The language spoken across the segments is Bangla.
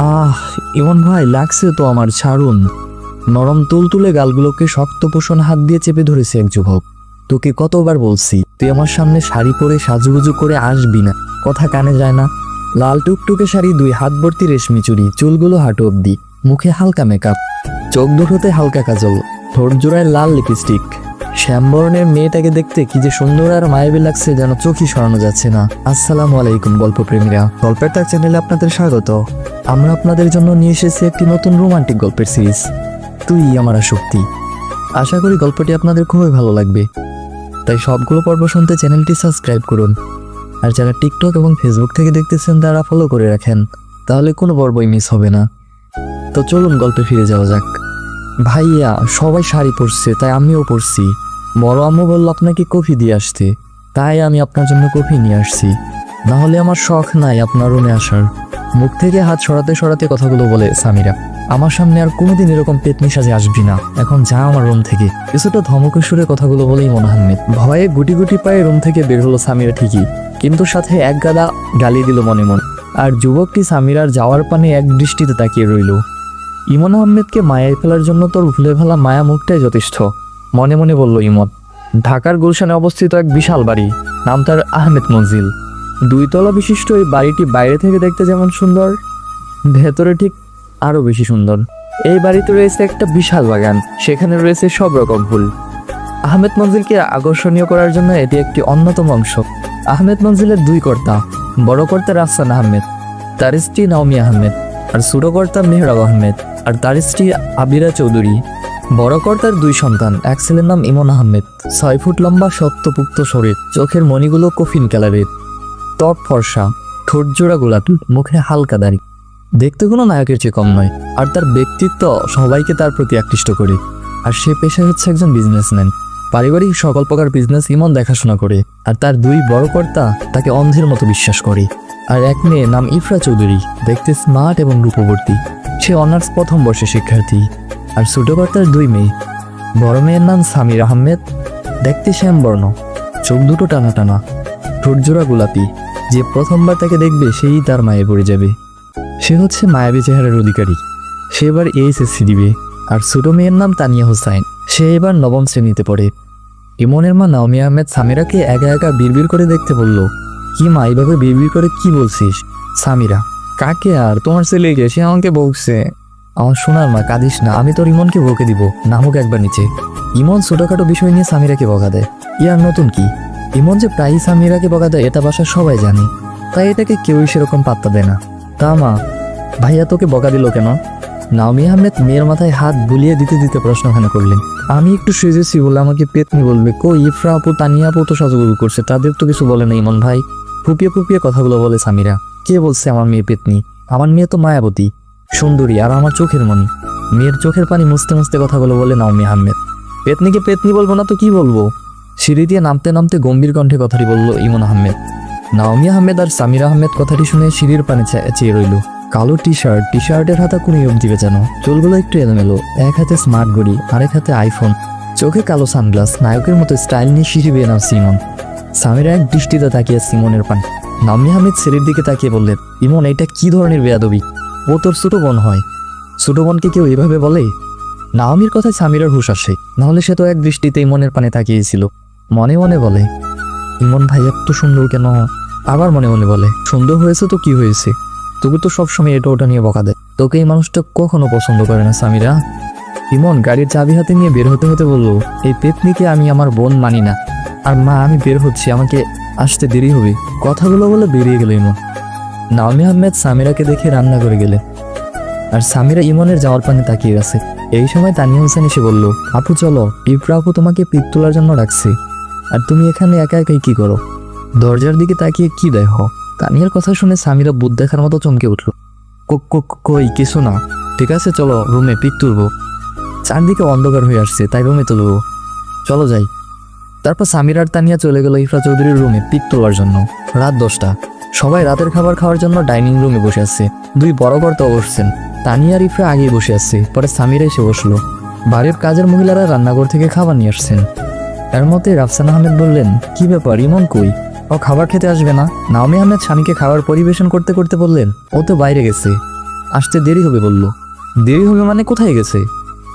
আহ, ইমন ভাই লাগছে তো আমার, ছাড়ুন। নরম তুলতুলে গালগুলোকে শক্ত পোষণ হাত দিয়ে চেপে ধরেছে এক যুবক। তোকে কতবার বলছি তুই আমার সামনে শাড়ি পরে সাজুগুজু করে আসবি না, কথা কানে যায় না? লাল টুকটুকে শাড়ি, 2 হাত ভর্তি রেশমি চুড়ি, চুলগুলো হাঁটু অব্দি, মুখে হালকা মেকআপ, চোখ দুটোতে হালকা কাজল, ঠোঁট জোড়ায় লাল লিপস্টিক। শ্যামবরণের মেয়েটাকে দেখতে কি যে সুন্দর আর মায়াবী লাগছে, যেন চোখই সরানো যাচ্ছে না। আসসালামু আলাইকুম গল্পপ্রেমীরা, গল্পের তাক চ্যানেলে আপনাদের স্বাগত। আমরা আপনাদের জন্য নিয়ে এসেছি একটি নতুন রোমান্টিক গল্পের সিরিজ, তুই আমার শক্তি। আশা করি গল্পটি আপনাদের খুবই ভালো লাগবে, তাই সবগুলো পর্ব শুনতে চ্যানেলটি সাবস্ক্রাইব করুন। আর যারা টিকটক এবং ফেসবুক থেকে দেখতেছেন তারা ফলো করে রাখেন, তাহলে কোনো পর্বই মিস হবে না। তো চলুন গল্পে ফিরে যাওয়া যাক। ভাইয়া, সবাই শাড়ি পরছে তাই আমিও পরছি। বড় আম্মু বলল আপনাকে কফি দিয়ে আসতে, তাই আমি আপনার জন্য কফি নিয়ে আসছি। না হলে আমার শখ নাই আপনার রুমে আসার। মুখ থেকে হাত সরাতে সরাতে কথাগুলো বলে সামিরা। আমার সামনে আর কোনোদিন এরকম পেতনি সাজে আসবি না, এখন যা আমার রুম থেকে। কিছুটা ধমকের সুরে কথাগুলো বলেই ইমন আহমেদ ভয়ে গুটি গুটি পায়ে রুম থেকে বের হলো সামিরা ঠিকই, কিন্তু সাথে এক গাদা গালি দিল মনে মন। আর যুবকটি সামিরার যাওয়ার পানে এক দৃষ্টিতে তাকিয়ে রইল। ইমন আহমেদকে মায়ায় ফেলার জন্য তোর ভুলে ফেলা মায়া মুখটাই যথেষ্ট, মনে মনে বলল ইমন। ঢাকার গুলশানে অবস্থিত এক বিশাল বাড়ি, নাম তার আহমেদ মঞ্জিল। 2 তলা বিশিষ্ট এই বাড়িটি বাইরে থেকে দেখতে যেমন সুন্দর, ভেতরে ঠিক আরো বেশি সুন্দর। এই বাড়িতে রয়েছে একটা বিশাল বাগান, সেখানে রয়েছে সব রকম ফুল। আহমেদ মঞ্জিলকে আকর্ষণীয় করার জন্য এটি একটি অন্যতম অংশ। আহমেদ মঞ্জিলের 2 কর্তা, বড় কর্তা রাফসান আহমেদ, তার স্ত্রী নাওমি আহমেদ, আর ছোট কর্তা মেহরাব আহমেদ আর তার স্ত্রী আবিরা চৌধুরী। বড় কর্তার 2 সন্তান, এক ছেলের নাম ইমন আহমেদ, 6 ফুট লম্বা, শক্তপুক্ত শরীর, চোখের মণিগুলো কফিন কালারের, ত্বক ফর্সা, ঠোঁট জোড়া গোলাপি, মুখে হালকা দাড়ি, দেখতে কোনো নায়কের চেয়ে কম নয়। আর তার ব্যক্তিত্ব সবাইকে তার প্রতি আকৃষ্ট করে। আর সে পেশায় হচ্ছে একজন বিজনেসম্যান, পারিবারিক সকল প্রকার বিজনেস ইমন দেখাশোনা করে। আর তার 2 বড় কর্তা তাকে অন্ধের মতো বিশ্বাস করে। আর এক মেয়ে নাম ইফরা চৌধুরী, দেখতে স্মার্ট এবং রূপবর্তী, সে অনার্স প্রথম বর্ষের শিক্ষার্থী। আর ছোট কর্তার 2 মেয়ে, বড় মেয়ের নাম সামির আহমেদ, দেখতে শ্যামবর্ণ, চোখ দুটো টানা টানা, ঠোঁট জোড়া গোলাপি। যে প্রথমবার তাকে দেখবে সেই তার মায়ে পড়ে যাবে। সে হচ্ছে মায়াবী চেহারার অধিকারী, সে এবার এইচএসসি দিবে। আর ছোট মেয়ের নাম তানিয়া হোসাইন, সে এবার 9ম শ্রেণীতে পড়ে। ইমনের মা নাওমি আহমেদ সামিরাকে একা একা বিড়বিড় করে দেখতে বলল, কি মা এইভাবে বিড়বিড় করে কি বলছিস? সামিরা, কাকে? আর তোমার ছেলেকে, সে আমাকে বকছে। আমার শোনার মা, কাঁদিস না, আমি তোর ইমনকে বকে দিব, নামুক একবার নিচে। ইমন ছোটখাটো বিষয় নিয়ে সামিরাকে বকা দেয়। ইয়ার নতুন কি? ইমন যে প্রায়ই সামিরাকে বকা দেয় এটা বাসার সবাই জানে, তাই এটাকে কেউই সেরকম পাত্তা দেয় না। তা মা, ভাইয়া তোকে বকা দিল কেন? নাওমি আহমেদ মেয়ের মাথায় হাত বুলিয়ে দিতে দিতে প্রশ্নখানা করলেন। আমি একটু সেজেছি বলে আমাকে পেতনি বলবে? কই, ইফরা আপু তানিয়া আপু তো সাজুগুজু করছে, তাদের তো কিছু বলে না ইমন ভাই। ফুপিয়ে ফুপিয়ে কথাগুলো বলে সামিরা। কে বলছে আমার মেয়ে পেতনি? আমার মেয়ে তো মায়াবতী, সুন্দরী, আর আমার চোখের মণি। মেয়ের চোখের পানি মুছতে মুছতে কথাগুলো বলে নাওমি আহমেদ। পেতনিকে পেতনি বলবো না তো কি বলবো? সিঁড়ি দিয়ে নামতে নামতে গম্ভীর কণ্ঠে কথাটি বলল ইমন আহমেদ। নাওমি আহমেদ আর সামিরা আহমেদ কথাটি শুনে সিঁড়ির পানে চেয়ে রইল। কালো টি শার্টের হাতা কুড়ি অব্দি বেচানো, চুলগুলো একটু এলোমেলো, এক হাতে স্মার্ট ঘড়ি, আরেক হাতে আইফোন, চোখে কালো সানগ্লাস, নায়কের মতো স্টাইল নিয়ে সিঁড়ি বেয়ে নামছে ইমন। সামিরা এক দৃষ্টিতে তাকিয়ে ইমনের পানে। নাওমি আহমেদ ছেলের দিকে তাকিয়ে বললেন, ইমন, এটা কি ধরনের বেয়াদবি? ও তোর ছোট বোন হয়, ছোট বোনকে কেউ এভাবে বলে? নাওমির কথায় সামিরার হুঁশ আসে, নাহলে সে তো এক দৃষ্টিতে ইমনের পানে তাকিয়েছিল। মনে মনে বলে, ইমন ভাই এত সুন্দর কেন? আবার মনে মনে বলে, সুন্দর হয়েছে তো কি হয়েছে, তোকে তো সবসময় এটা ওটা নিয়ে বকা দেয়, তোকে এই মানুষটা কখনো পছন্দ করে না সামিরা। ইমন গাড়ির চাবি হাতে নিয়ে বের হতে হতে বলল, এই পেতনিকে আমি আমার বোন মানি না। আর মা, আমি বের হচ্ছি, আমাকে আসতে দেরি হবে। কথাগুলো বলে বেরিয়ে গেল ইমন। নাওমি আহমেদ সামিরাকে দেখে রান্না করে গেলে, আর সামিরা ইমনের যাওয়ার পানে তাকিয়ে আছে। এই সময় তানিয়া হোসেন এসে বলল, আপু চলো, ইফরা আপু তোমাকে পিক তোলার জন্য ডাকছে, আর তুমি এখানে একা একাই কি করো? দরজার দিকে তাকিয়ে কি দেখো? তানিয়ার কথা শুনে সামিরা বুদ্ধ দেখার মতো চমকে উঠল। কই, কিছু না। ঠিক আছে চলো, রুমে পিক তুলবো। চারদিকে অন্ধকার হয়ে আসছে, তাই রুমে তুলবো, চলো যাই। তারপর সামিরা আর তানিয়া চলে গেল ইফরা চৌধুরীর রুমে পিক তোলার জন্য। রাত 10টা, সবাই রাতের খাবার খাওয়ার জন্য ডাইনিং রুমে বসে আছে। 2 বড় কর্তা বসছেন, তানিয়া আর ইফরা আগেই বসে আছে। পরে সামিরা এসে বসলো। বাড়ির কাজের মহিলারা রান্নাঘর থেকে খাবার নিয়ে আসছেন। এর মধ্যে রাফসান আহমেদ বললেন, কি ব্যাপার, ইমন কই? ও খাবার খেতে আসবে না? নাওমি আহমেদ স্বামীকে খাবার পরিবেশন করতে করতে বললেন, ও তো বাইরে গেছে। আসতে দেরি হবে বলল। দেরি হবে মানে কোথায় গেছে?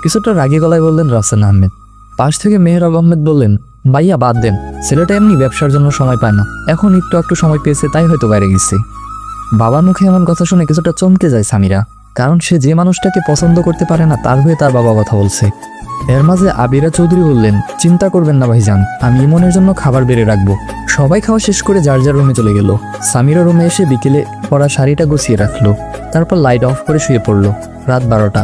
কিছুটা রাগী গলায় বললেন রাসেল আহমেদ। পাশ থেকে মেহরাব আহমেদ বললেন, ভাইয়া বাদ দেন, ছেলেটা এমনি ব্যবসার জন্য সময় পায় না, এখন একটু সময় পেয়েছে তাই হয়তো বাইরে গেছে। বাবার মুখে এমন কথা শুনে কিছুটা চমকে যায় সামিরা, কারণ সে যে মানুষটাকে পছন্দ করতে পারে না তার হয়ে তার বাবা কথা বলছে। এর মাঝে আবিরা চৌধুরী বললেন, চিন্তা করবেন না ভাইজান, আমি ইমনের জন্য খাবার বেড়ে রাখবো। সবাই খাওয়া শেষ করে যার যার রুমে চলে গেল। সামিরা রুমে এসে বিকেলে পরা শাড়িটা গুছিয়ে রাখলো, তারপর লাইট অফ করে শুয়ে পড়লো। রাত 12টা।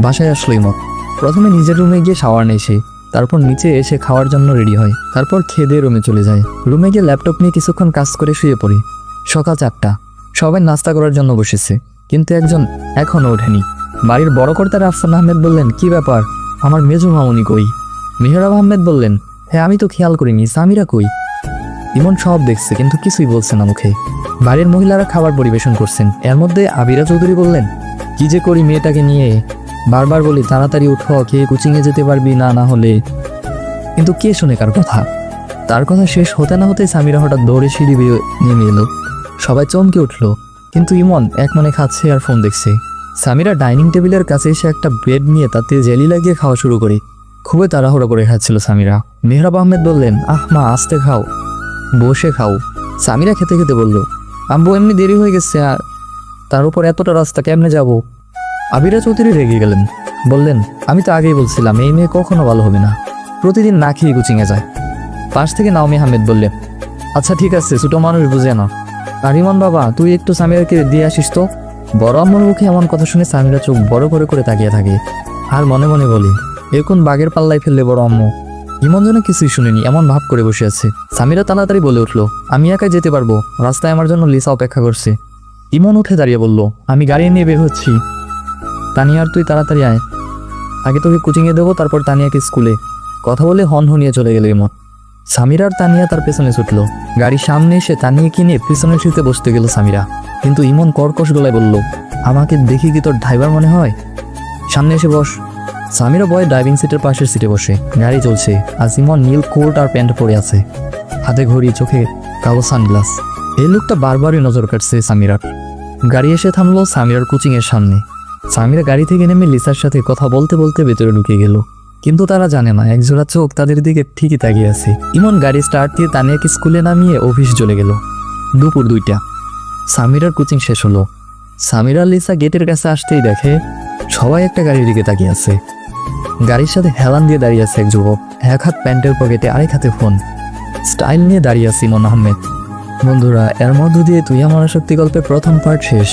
বাসায় আসলো ইমন। প্রথমে নিজের রুমে গিয়ে শাওয়ার নেয় সে, তারপর নিচে এসে খাওয়ার জন্য রেডি হয়, তারপর খেয়ে দিয়ে রুমে চলে যায়। রুমে গিয়ে ল্যাপটপ নিয়ে কিছুক্ষণ কাজ করে শুয়ে পড়ে। সকাল 4টা। সবাই নাস্তা করার জন্য বসেছে, কিন্তু একজন এখনও ওঠেনি। বাড়ির বড় কর্তা রাফসান আহমেদ বললেন, কি ব্যাপার, আমার মেজো মামুনি কই? মেহরাব আহমেদ বললেন, হ্যাঁ আমি তো খেয়াল করিনি, সামিরা কই? ইমন সব দেখছে কিন্তু কিছুই বলছে না মুখে। বাড়ির মহিলারা খাবার পরিবেশন করছেন, এর মধ্যে আবিরা চৌধুরী বললেন, কি যে করি মেয়েটাকে নিয়ে, বারবার বলি তাড়াতাড়ি উঠো, খেয়ে কোচিংয়ে যেতে পারবি না, না হলে। কিন্তু কে শোনে কার কথা? তার কথা শেষ হতে না হতে সামিরা হঠাৎ দৌড়ে সিঁড়ি বেয়ে নেমে এলো। সবাই চমকে উঠলো, কিন্তু ইমন এক মনে খাচ্ছে আর ফোন দেখছে। সামিরা ডাইনিং টেবিলের কাছে এসে একটা ব্রেড নিয়ে তাতে জেলি লাগিয়ে খাওয়া শুরু করে। খুবই তাড়াহুড়ো করে খাচ্ছিল সামিরা। মেহরাব আহমেদ বললেন, আহ মা, আস্তে খাও, বসে খাও। সামিরা খেতে খেতে বলল, আব্বু এমনি দেরি হয়ে গেছে, আর তার উপর এতটা রাস্তা কেমনে যাব? আবিরা চৌধুরী রেগে গেলেন, বললেন, আমি তো আগেই বলছিলাম এই মেয়ে কখনো ভালো হবে না, প্রতিদিন না খেয়ে কোচিংয়ে যায়। পাশ থেকে নাওমি আহমেদ বললেন, আচ্ছা ঠিক আছে, ছোট মানুষ বুঝে না। আর ইমন বাবা, তুই একটু সামিরাকে দিয়ে আসিস তো। বড় আম্মুর মুখে এমন কথা শুনে সামিরা চোখ বড় করে তাকিয়ে থাকে, আর মনে মনে বলি, এরকম বাঘের পাল্লায় ফেললে বড় আম্মু। ইমন যেন কিছুই শুনেনি, এমন ভাব করে বসে আছে। সামিরা তাড়াতাড়ি বলে উঠলো, আমি একাই যেতে পারবো, রাস্তায় আমার জন্য লিসা অপেক্ষা করছে। ইমন উঠে দাঁড়িয়ে বলল, আমি গাড়ি নিয়ে বের হচ্ছি, তানিয়া আর তুই তাড়াতাড়ি আয়, আগে তোকে কোচিংয়ে দেবো, তারপর তানিয়াকে স্কুলে। কথা বলে হনিয়ে চলে গেল ইমন। সামিরা আর তানিয়া তার পেছনে ছুটল। গাড়ির সামনে এসে তানিয়াকে নিয়ে পিছনের সিটে বসতে গেল সামিরা, কিন্তু ইমন কর্কশ গলায় বলল, আমাকে দেখি কি তোর ড্রাইভার মনে হয়? সামনে এসে বস। সামিরা বয় ড্রাইভিং সিটের পাশের সিটে বসে। গাড়ি চলছে, আর ইমন নীল কোট আর প্যান্ট পরে আছে, হাতে ঘড়ি, চোখে কালো সানগ্লাস। এই লোকটা বারবারই নজর কাটছে সামিরার। গাড়ি এসে থামলো সামিরার কোচিংয়ের সামনে। সামিরা গাড়ি থেকে নেমে লিসার সাথে কথা বলতে বলতে ভেতরে ঢুকে গেল, কিন্তু তারা জানে না একজোড়া চোখ তাদের দিকে ঠিকই তাকিয়ে আছে। ইমন গাড়ি স্টার্ট দিয়ে তানিয়াকে স্কুলে নামিয়ে অফিস চলে গেল। দুপুর 2টা। সামিরার কোচিং শেষ হলো। সামিরা লিসা গেটের কাছে আসতেই দেখে সবাই একটা গাড়ির দিকে তাকিয়ে আছে। গাড়ির সাথে হেলান দিয়ে দাঁড়িয়ে আছে এক যুবক, এক হাত প্যান্টের পকেটে, আরেক হাতে ফোন। স্টাইল নিয়ে দাঁড়িয়ে আছে ইমন আহমেদ। বন্ধুরা, এর মধ্য দিয়ে তুই আমার শক্তি গল্পের প্রথম পার্ট শেষ।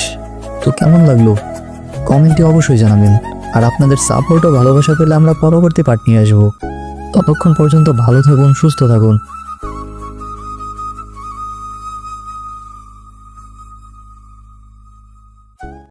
তো কেমন লাগলো কমেন্টে অবশ্যই জানাবেন, আর আপনাদের সাপোর্ট ও ভালোবাসা পেলে আমরা পরবর্তী পার্ট নিয়ে আসবো। ততক্ষণ পর্যন্ত ভালো থাকুন, সুস্থ থাকুন।